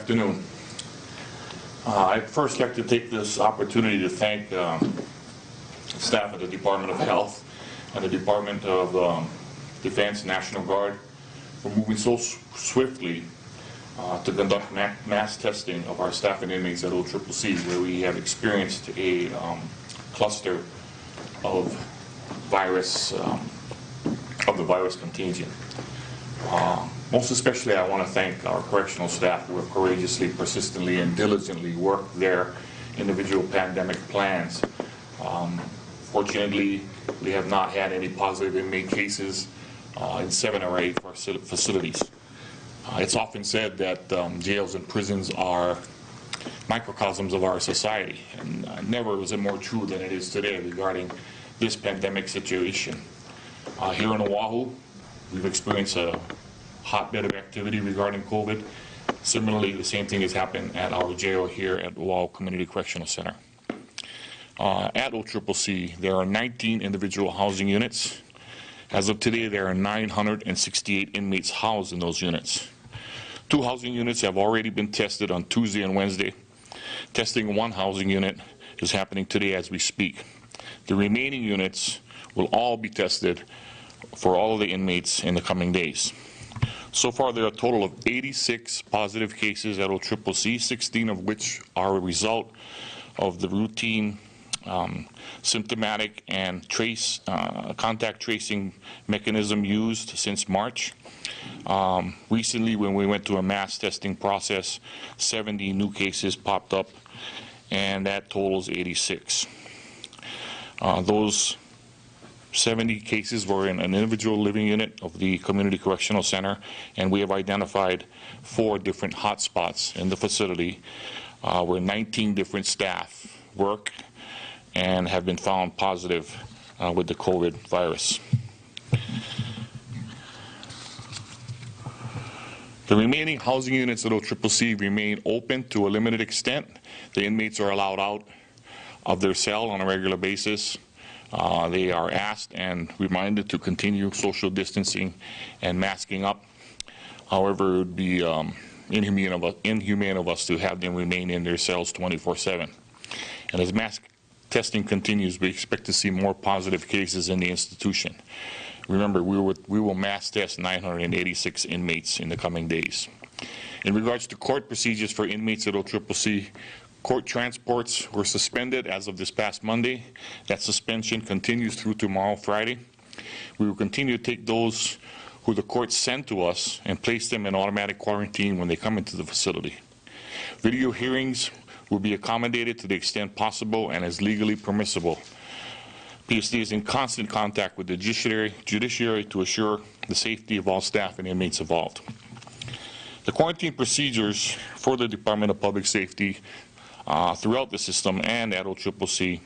afternoon. I'd first like to take this opportunity to thank staff at the Department of Health and the Department of Defense National Guard for moving so swiftly to conduct mass testing of our staff and inmates at OCCC, where we have experienced a cluster of the virus contagion. Most especially, I want to thank our correctional staff who have courageously, persistently, and diligently worked their individual pandemic plans. Fortunately, we have not had any positive inmate cases in 7 or 8 of our facilities. It's often said that jails and prisons are microcosms of our society, and never was it more true than it is today regarding this pandemic situation. Here in Oahu, we've experienced a hotbed of activity regarding COVID. Similarly, the same thing has happened at our jail here at Oahu Community Correctional Center. At OCCC, there are 19 individual housing units. As of today, there are 968 inmates housed in those units. 2 housing units have already been tested on Tuesday and Wednesday. Testing 1 housing unit is happening today as we speak. The remaining units will all be tested for all of the inmates in the coming days. So far, there are a total of 86 positive cases at OCCC, 16 of which are a result of the routine symptomatic and contact tracing mechanism used since March. Recently, when we went to a mass testing process, 70 new cases popped up, and that totals 86. Those 70 cases were in an individual living unit of the Community Correctional Center, and we have identified 4 different hotspots in the facility where 19 different staff work and have been found positive with the COVID virus. The remaining housing units at OCCC remain open to a limited extent. The inmates are allowed out of their cell on a regular basis. They are asked and reminded to continue social distancing and masking up. However, it would be inhumane of us to have them remain in their cells 24/7. And as mass testing continues, we expect to see more positive cases in the institution. Remember, we will mass test 986 inmates in the coming days. In regards to court procedures for inmates at OCCC, court transports were suspended as of this past Monday. That suspension continues through tomorrow, Friday. We will continue to take those who the court sent to us and place them in automatic quarantine when they come into the facility. Video hearings will be accommodated to the extent possible and as legally permissible. PSD is in constant contact with the judiciary to assure the safety of all staff and inmates involved. The quarantine procedures for the Department of Public Safety throughout the system and at OCCC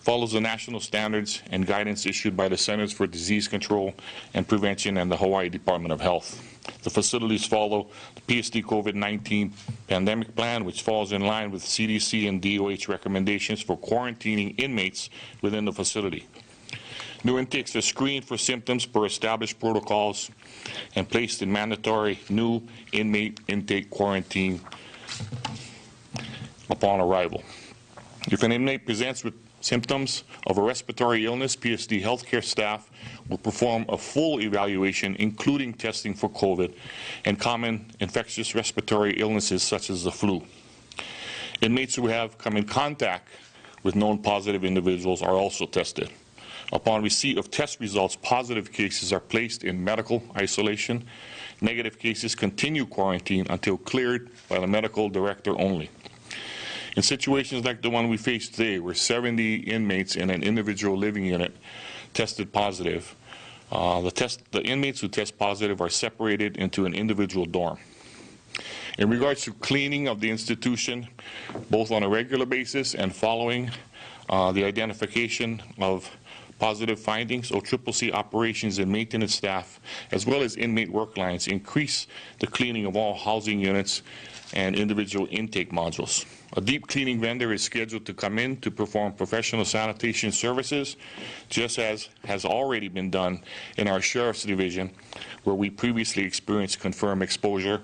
follows the national standards and guidance issued by the Centers for Disease Control and Prevention and the Hawaii Department of Health. The facilities follow the PSD COVID-19 pandemic plan, which falls in line with CDC and DOH recommendations for quarantining inmates within the facility. New intakes are screened for symptoms per established protocols and placed in mandatory new inmate intake quarantine upon arrival. If an inmate presents with symptoms of a respiratory illness, PSD healthcare staff will perform a full evaluation, including testing for COVID and common infectious respiratory illnesses such as the flu. Inmates who have come in contact with known positive individuals are also tested. Upon receipt of test results, positive cases are placed in medical isolation. Negative cases continue quarantine until cleared by the medical director only. In situations like the one we face today, where 70 inmates in an individual living unit tested positive, the inmates who test positive are separated into an individual dorm. In regards to cleaning of the institution, both on a regular basis and following the identification of positive findings, OCCC operations and maintenance staff, as well as inmate work lines, increase the cleaning of all housing units and individual intake modules. A deep cleaning vendor is scheduled to come in to perform professional sanitation services, just as has already been done in our Sheriff's Division, where we previously experienced confirmed exposure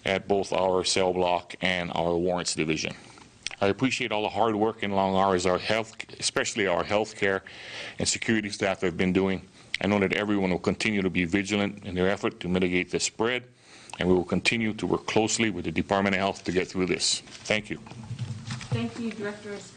at both our cell block and our Warrants Division. I appreciate all the hard work and long hours especially our healthcare and security staff have been doing. I know that everyone will continue to be vigilant in their effort to mitigate the spread, and we will continue to work closely with the Department of Health to get through this. Thank you. Thank you, Director Spencer.